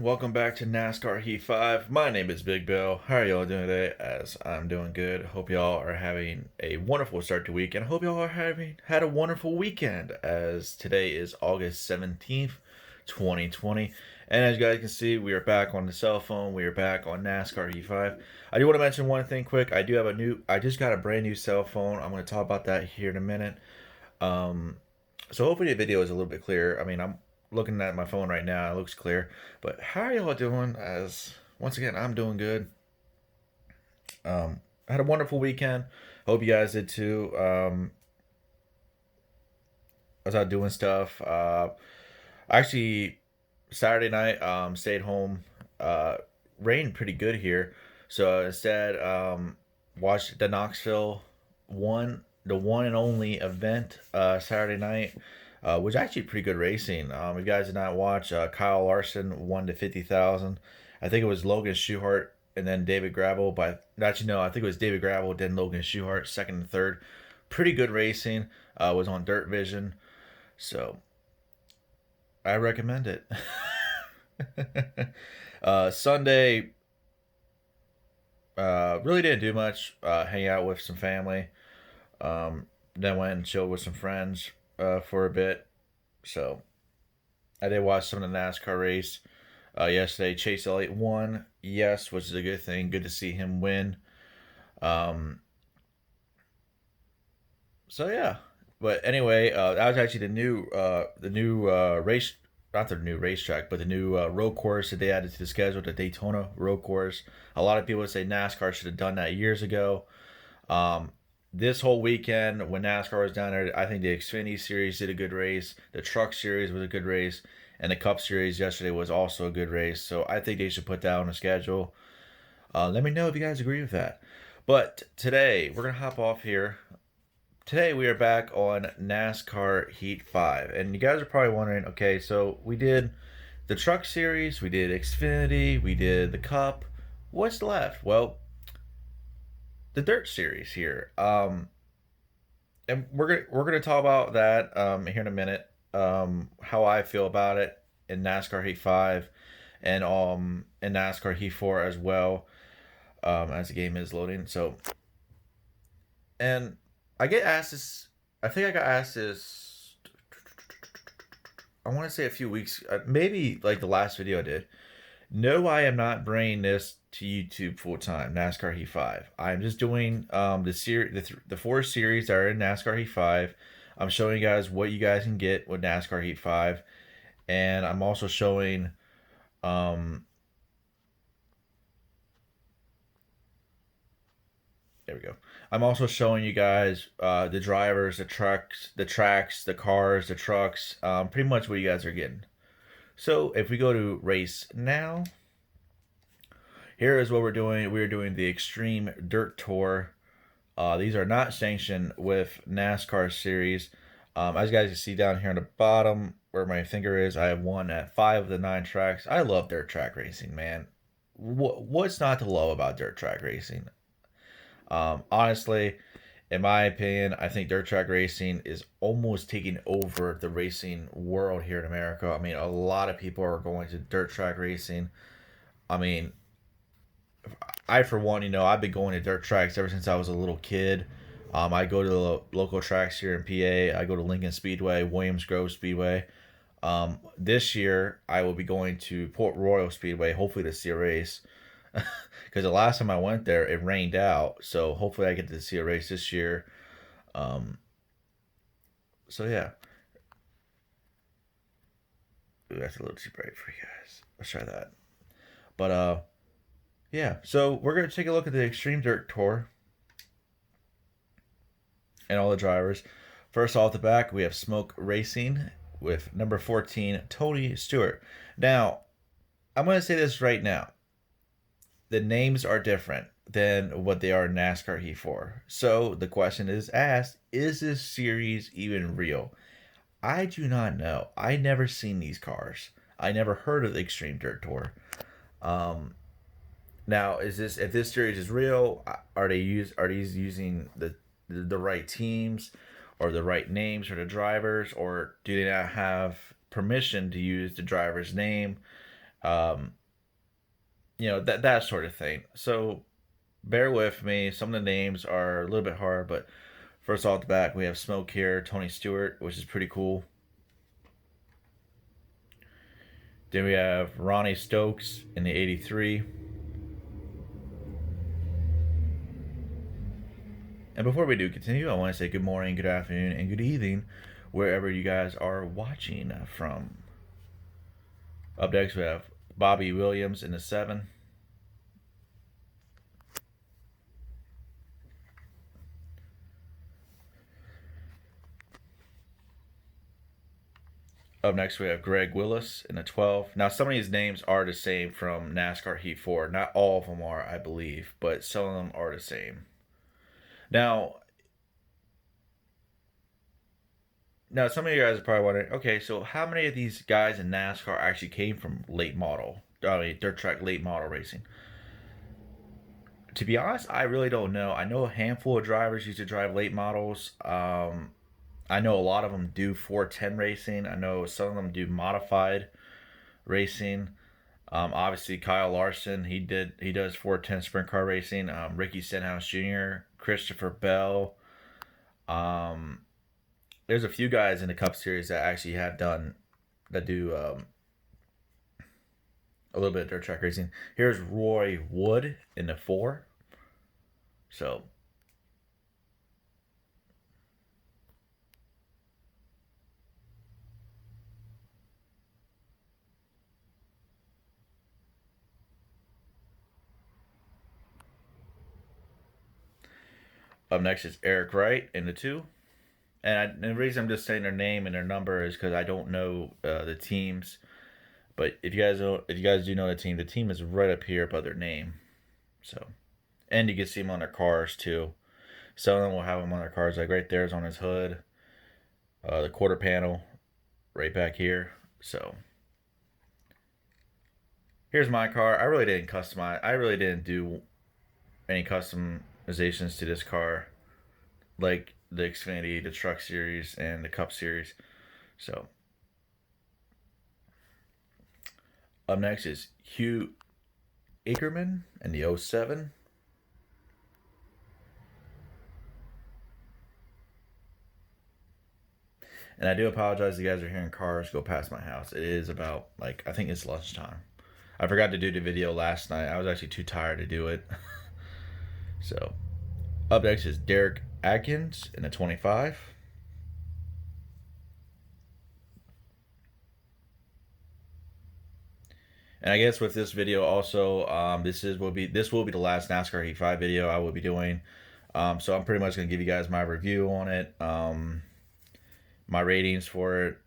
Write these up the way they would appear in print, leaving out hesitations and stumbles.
welcome back to NASCAR Heat 5. My name is Big Bill. How are y'all doing today? As I'm doing good. Hope y'all are having a wonderful start to the week, and I hope y'all are having had a wonderful weekend, as today is August 17th, 2020. And as you guys can see, we are back on the cell phone. We are back on NASCAR Heat 5. I do want to mention one thing quick. I just got a brand new cell phone. I'm going to talk about that here in a minute. Um, so hopefully the video is a little bit clearer. I mean, I'm looking at my phone right now. It looks clear. But how are y'all doing? As once again, I'm doing good. I had a wonderful weekend. Hope you guys did too. I was out doing stuff. Actually, Saturday night, stayed home. Rained pretty good here, so instead, watched the Knoxville the one and only event Saturday night. Was actually pretty good racing. If you guys did not watch, Kyle Larson won to 50,000. I think it was Logan Schuchart and then David Gravel. But actually, no, I think it was David Gravel, then Logan Schuchart, second and third. Pretty good racing. Was on Dirt Vision, so I recommend it. Sunday, really didn't do much. Hang out with some family. Then went and chilled with some friends for a bit. So I did watch some of the NASCAR race yesterday. Chase Elliott won, yes, which is a good thing. Good to see him win. Um, so yeah, but anyway, that was actually the new race, not the new racetrack, but the new road course that they added to the schedule, the Daytona road course. A lot of people say NASCAR should have done that years ago. Um, this whole weekend when NASCAR was down there, I think the Xfinity Series did a good race. The Truck Series was a good race, and the Cup Series yesterday was also a good race. So I think they should put that on the schedule. Let me know if you guys agree with that. But today we're gonna hop off here. Today we are back on NASCAR Heat 5. And you guys are probably wondering, okay, so we did the Truck Series, we did Xfinity, we did the Cup. What's left? Well, the Dirt Series here. And we're gonna talk about that here in a minute. How I feel about it in NASCAR Heat 5 and in NASCAR Heat 4 as well, as the game is loading. So, and I get asked this. I think I got asked this. I want to say a few weeks, maybe like the last video I did. No, I am not bringing this to YouTube full time. NASCAR Heat 5. I'm just doing the four series that are in NASCAR Heat 5. I'm showing you guys what you guys can get with NASCAR Heat 5, and I'm also showing um there we go. I'm also showing you guys the drivers, the trucks, the tracks, the cars, the trucks, pretty much what you guys are getting. So if we go to race now, here is what we're doing. We're doing the Extreme Dirt Tour. These are not sanctioned with NASCAR series. As you guys can see down here on the bottom where my finger is, I have one at 5 of the 9 tracks. I love dirt track racing, man. What's not to love about dirt track racing? Honestly, in my opinion, I think dirt track racing is almost taking over the racing world here in America. I mean, a lot of people are going to dirt track racing. I mean, I for one, I've been going to dirt tracks ever since I was a little kid. I go to the local tracks here in PA. I go to Lincoln Speedway, Williams Grove Speedway. This year, I will be going to Port Royal Speedway, hopefully to see a race. Because the last time I went there, it rained out. So hopefully I get to see a race this year. Um, so yeah. Ooh, that's a little too bright for you guys. Let's try that. But yeah. So we're gonna take a look at the Extreme Dirt Tour and all the drivers. First off the back, we have Smoke Racing with number 14, Tony Stewart. Now, I'm gonna say this right now. The names are different than what they are in NASCAR Heat 4. So the question is asked, is this series even real? I do not know. I never seen these cars. I never heard of the Extreme Dirt Tour. Um, Now, is this if this series is real? Are these using the right teams, or the right names for the drivers, or do they not have permission to use the driver's name? Um, that sort of thing. So bear with me. Some of the names are a little bit hard, but first off the back, we have Smoke here, Tony Stewart, which is pretty cool. Then we have Ronnie Stokes in the '83. And before we do continue, I want to say good morning, good afternoon, and good evening, wherever you guys are watching from. Up next, we have Bobby Williams in the 7. Up next, we have Greg Willis in the 12. Now, some of these names are the same from NASCAR Heat 4. Not all of them are, I believe, but some of them are the same. Now, some of you guys are probably wondering, okay, so how many of these guys in NASCAR actually came from late model, dirt track late model racing? To be honest, I really don't know. I know a handful of drivers used to drive late models. I know a lot of them do 410 racing. I know some of them do modified racing. Obviously, Kyle Larson, he does 410 sprint car racing. Ricky Stenhouse Jr., Christopher Bell. Um, there's a few guys in the Cup Series that actually have done that do a little bit of dirt track racing. Here's Roy Wood in the 4. So up next is Eric Wright in the 2. And the reason I'm just saying their name and their number is because I don't know the teams. But if you guys do know the team is right up here by their name. So, and you can see them on their cars too. Some of them will have them on their cars, like right there's on his hood, the quarter panel, right back here. So, here's my car. I really didn't customize. I really didn't do any customizations to this car, like the Xfinity, the Truck Series, and the Cup Series. So, up next is Hugh Ackerman in the '07. And I do apologize if you guys are hearing cars go past my house. It is about, like, I think it's lunchtime. I forgot to do the video last night. I was actually too tired to do it. So, up next is Derek Atkins in the 25. And I guess with this video also, this will be the last NASCAR Heat 5 video I will be doing. So I'm pretty much gonna give you guys my review on it, my ratings for it.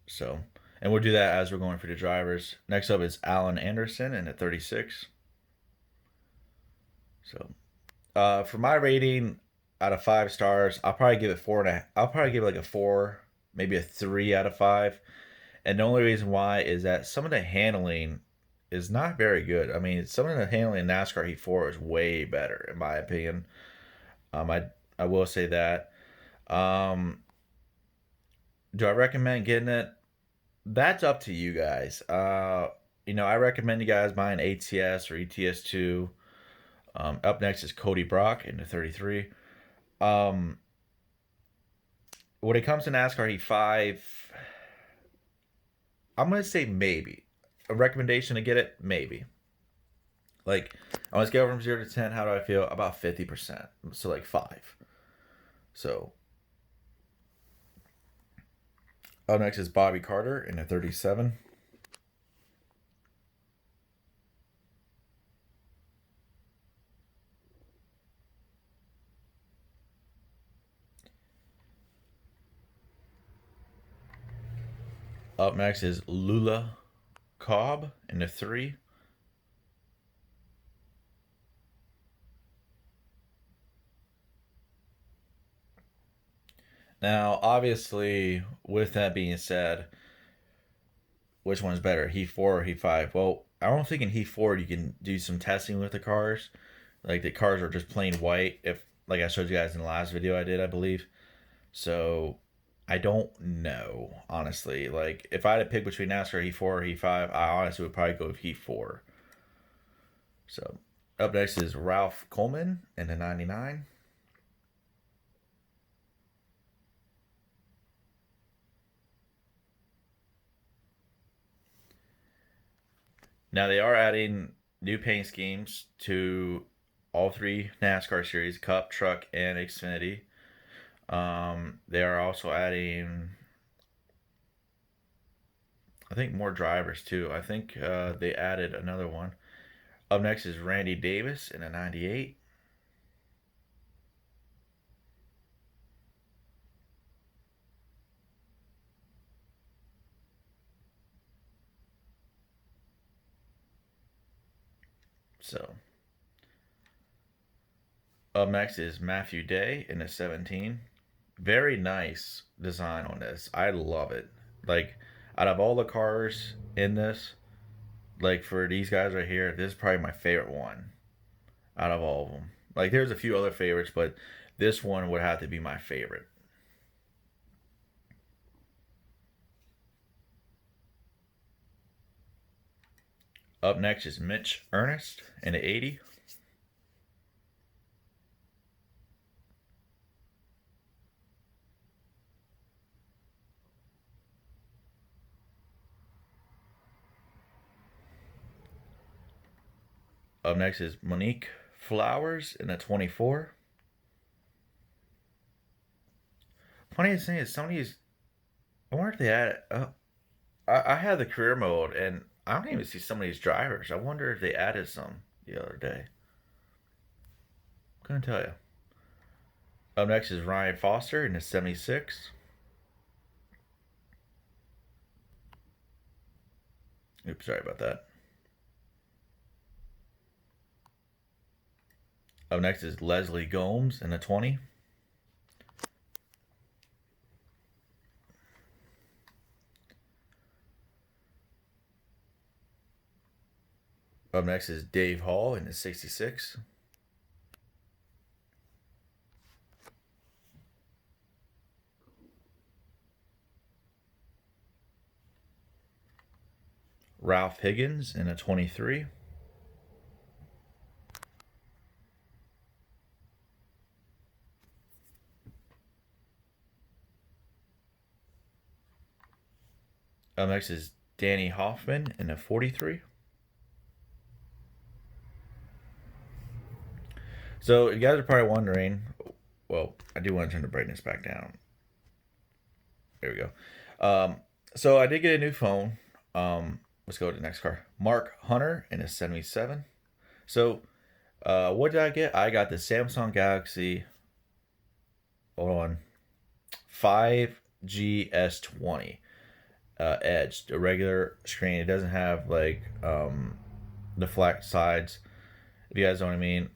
So, and we'll do that as we're going for the drivers. Next up is Alan Anderson in the 36. So, for my rating out of 5 stars, I'll probably give it 4.5. I'll probably give it like a 4, maybe a 3 out of 5. And the only reason why is that some of the handling is not very good. I mean, some of the handling in NASCAR Heat 4 is way better, in my opinion. I will say that. Um, do I recommend getting it? That's up to you guys. I recommend you guys buying ATS or ETS2. Up next is Cody Brock in the 33. Um, when it comes to NASCAR Heat 5, I'm going to say maybe. A recommendation to get it? Maybe. Like, on a scale from 0 to 10, how do I feel? About 50%. So, like 5. So, up next is Bobby Carter in the 37. Up next is Lula Cobb in the 3. Now, obviously, with that being said, which one's better, Heat 4 or Heat 5? Well, I don't think in Heat 4 you can do some testing with the cars. Like, the cars are just plain white, if like I showed you guys in the last video I did, I believe. So, I don't know, honestly. Like, if I had to pick between NASCAR Heat 4 or Heat 5, I honestly would probably go with Heat 4. So, up next is Ralph Coleman in the 99. Now, they are adding new paint schemes to all three NASCAR series: Cup, Truck, and Xfinity. They are also adding, I think, more drivers too. I think they added another one. Up next is Randy Davis in a 98. So, up next is Matthew Day in a 17. Very nice design on this. I love it. Like, out of all the cars in this, like for these guys right here, this is probably my favorite one out of all of them. Like, there's a few other favorites, but this one would have to be my favorite. Up next is Mitch Ernest in the 80. Up next is Monique Flowers in a 24. Funniest thing is some of these, I wonder if they had, I had the career mode and I don't even see some of these drivers. I wonder if they added some the other day. Couldn't tell you. Up next is Ryan Foster in the 76. Oops, sorry about that. Up next is Leslie Gomes in the 20. Up next is Dave Hall in the 66. Ralph Higgins in a 23. Up next is Danny Hoffman in a 43. So you guys are probably wondering, well, I do want to turn the brightness back down. There we go. Um, so I did get a new phone. Let's go to the next car. Mark Hunter in a 77. So what did I get? I got the Samsung Galaxy. Hold on. 5GS20 Edge, the regular screen. It doesn't have like the flat sides. If you guys know what I mean,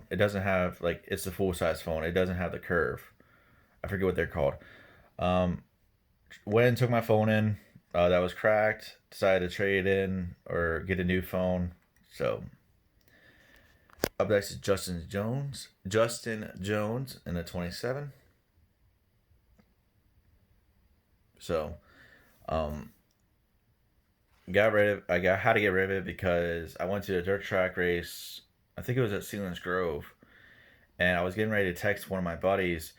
it doesn't have like it's the full size phone. It doesn't have the curve. I forget what they're called. Um, Went and took my phone in. That was cracked. Decided to trade it in or get a new phone. So up next is Justin Jones. Justin Jones in the 27. So um, got rid of. I got had to get rid of it because I went to a dirt track race. I think it was at Sealands Grove, and I was getting ready to text one of my buddies.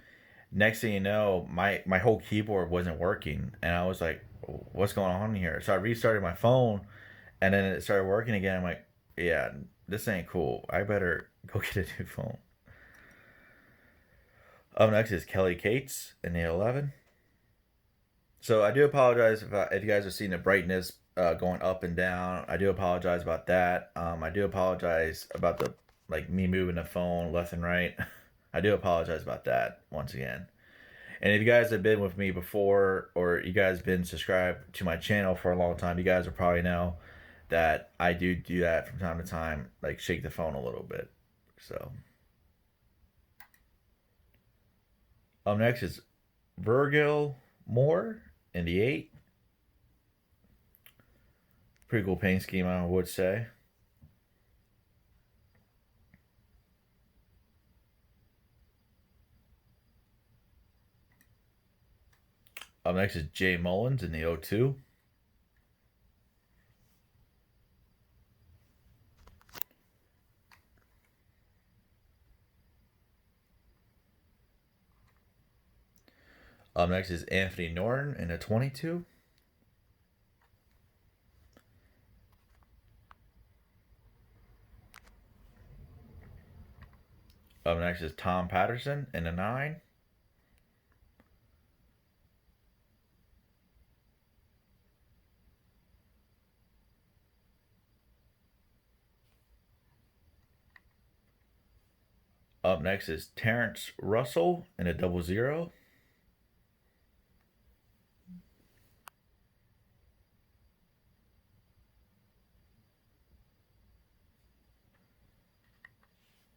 Next thing you know, my whole keyboard wasn't working, and I was like, "What's going on here?" So I restarted my phone, and then it started working again. I'm like, "Yeah, this ain't cool. I better go get a new phone." Up next is Kelly Cates in the 11. So I do apologize if you guys are seeing the brightness going up and down. I do apologize about that. I do apologize about the like me moving the phone left and right. I do apologize about that once again. And if you guys have been with me before, or you guys been subscribed to my channel for a long time, you guys will probably know that I do that from time to time, like shake the phone a little bit. So up next is Virgil Moore in the 8. Pretty cool paint scheme, I would say. Up next is Jay Mullins in the 02. Up next is Anthony Norton in a 22. Up next is Tom Patterson in a 9. Up next is Terrence Russell in a 00.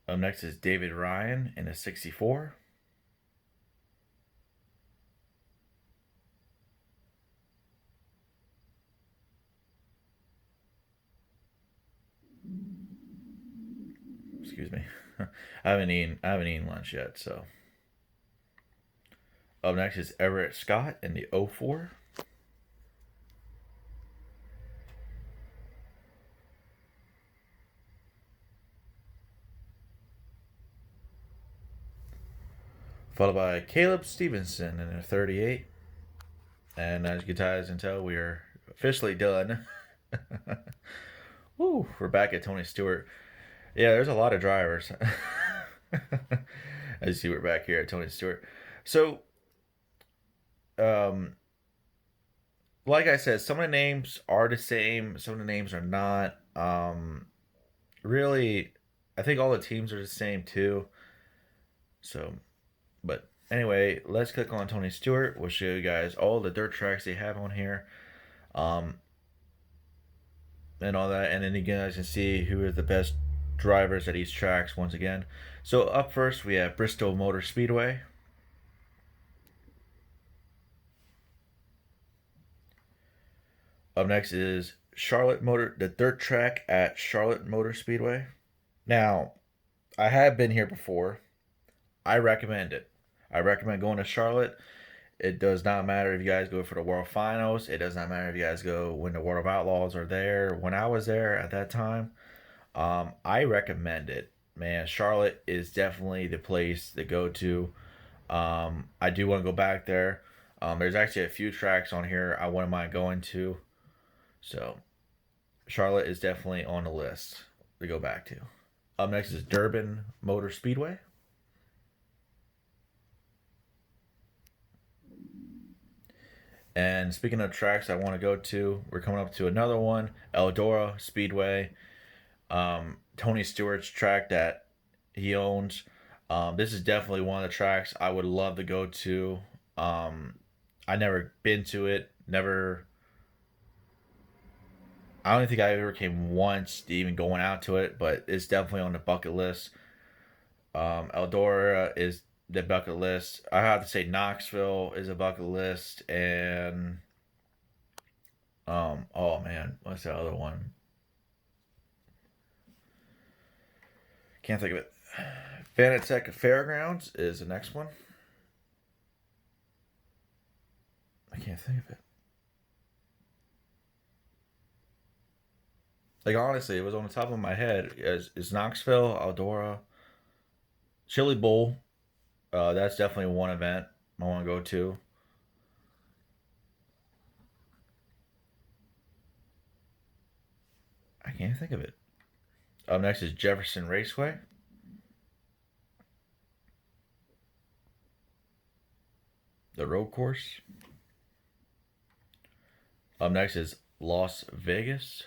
Up next is David Ryan in a 64. Excuse me. I haven't eaten lunch yet, so. Up next is Everett Scott in the 04. Followed by Caleb Stevenson in a 38. And as you guys can tell, we are officially done. Woo, we're back at Tony Stewart. Yeah, there's a lot of drivers. As you see, we're back here at Tony Stewart. So, um, like I said, some of the names are the same. Some of the names are not. Really, I think all the teams are the same too. So, but anyway, let's click on Tony Stewart. We'll show you guys all the dirt tracks they have on here, um, and all that, and then you guys can see who are the best drivers at each tracks once again. So up first we have Bristol Motor Speedway. Up next is the dirt track at Charlotte Motor Speedway. Now, I have been here before. I recommend it. I recommend going to Charlotte. It does not matter if you guys go for the World Finals. It does not matter if you guys go when the World of Outlaws are there. When I was there at that time, I recommend it. Man, Charlotte is definitely the place to go to. I do want to go back there. There's actually a few tracks on here I wouldn't mind going to. So, Charlotte is definitely on the list to go back to. Up next is Durban Motor Speedway. And speaking of tracks I want to go to, we're coming up to another one, Eldora Speedway. Tony Stewart's track that he owns. This is definitely one of the tracks I would love to go to. I never been to it. Never. I don't think I ever came once to even going out to it, but it's definitely on the bucket list. Eldora is the bucket list. I have to say Knoxville is a bucket list, and oh man, what's the other one? Can't think of it. Fanatec Fairgrounds is the next one. I can't think of it. Like honestly, it was on the top of my head. Is Knoxville, Eldora, Chili Bowl. That's definitely one event I want to go to. I can't think of it. Up next is Jefferson Raceway, the road course. Up next is Las Vegas,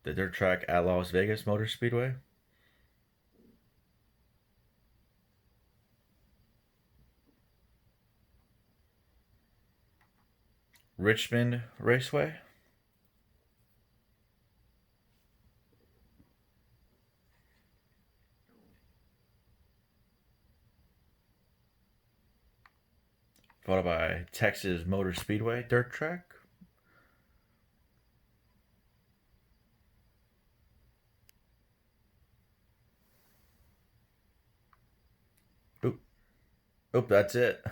the dirt track at Las Vegas Motor Speedway. Richmond Raceway. Followed by Texas Motor Speedway dirt track. Oop, oop, that's it.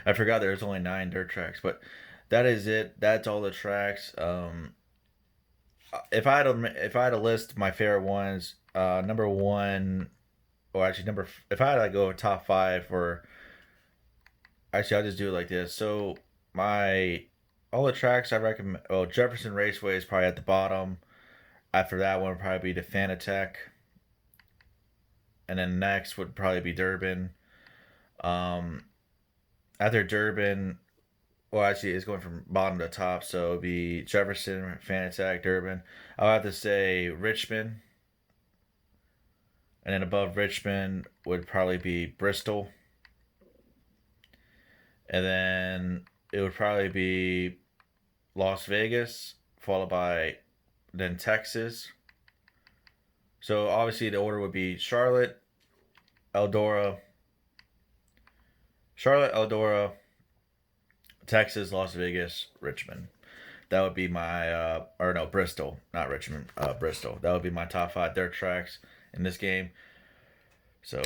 I forgot there's only 9 dirt tracks, but that is it. That's all the tracks. If I had to list my favorite ones, number one, or actually if I had to go top five for, actually I'll just do it like this. So my all the tracks I recommend. Well, Jefferson Raceway is probably at the bottom. After that one would probably be the Fanatec, and then next would probably be Durban. Um, After Durban, well, actually, it's going from bottom to top, so it'd be Jefferson, Fanatec, Durban. I'll have to say Richmond, and then above Richmond would probably be Bristol, and then it would probably be Las Vegas, followed by then Texas. So obviously the order would be Eldora, Charlotte, Eldora, Texas, Las Vegas, Richmond. That would be my, or no, Bristol, not Richmond, Bristol. That would be my top five dirt tracks in this game. So,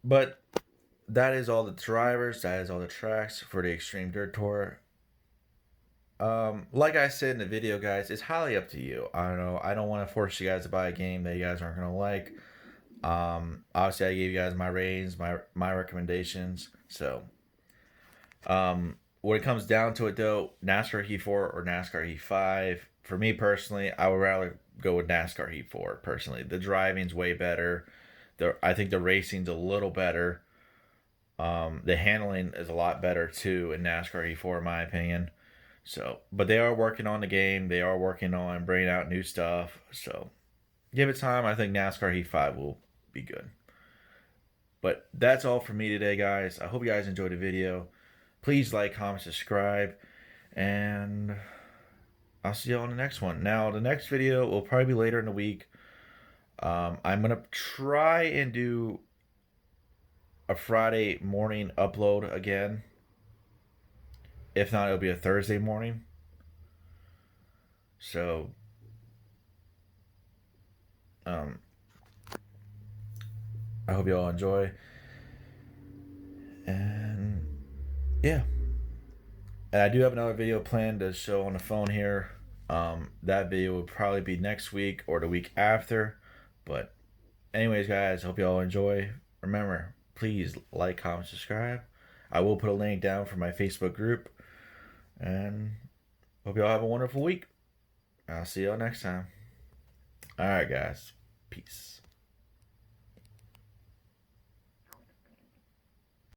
but that is all the drivers. That is all the tracks for the Extreme Dirt Tour. Like I said in the video, guys, it's highly up to you. I don't know. I don't want to force you guys to buy a game that you guys aren't gonna like. Obviously, I gave you guys my ratings, my recommendations. So, when it comes down to it, though, NASCAR Heat 4 or NASCAR Heat 5, for me personally, I would rather go with NASCAR Heat 4. Personally, the driving's way better. I think the racing's a little better. The handling is a lot better too in NASCAR Heat 4, in my opinion. So, but they are working on the game. They are working on bringing out new stuff. So, give it time. I think NASCAR Heat 5 will be good. But that's all for me today, guys. I hope you guys enjoyed the video. Please like, comment, subscribe, and I'll see you on the next one. Now, the next video will probably be later in the week. I'm going to try and do a Friday morning upload again. If not, it'll be a Thursday morning. So, I hope you all enjoy. And yeah. And I do have another video planned to show on the phone here. That video will probably be next week or the week after. But anyways, guys, hope you all enjoy. Remember, please like, comment, subscribe. I will put a link down for my Facebook group. And hope you all have a wonderful week. I'll see y'all next time. Alright, guys. Peace.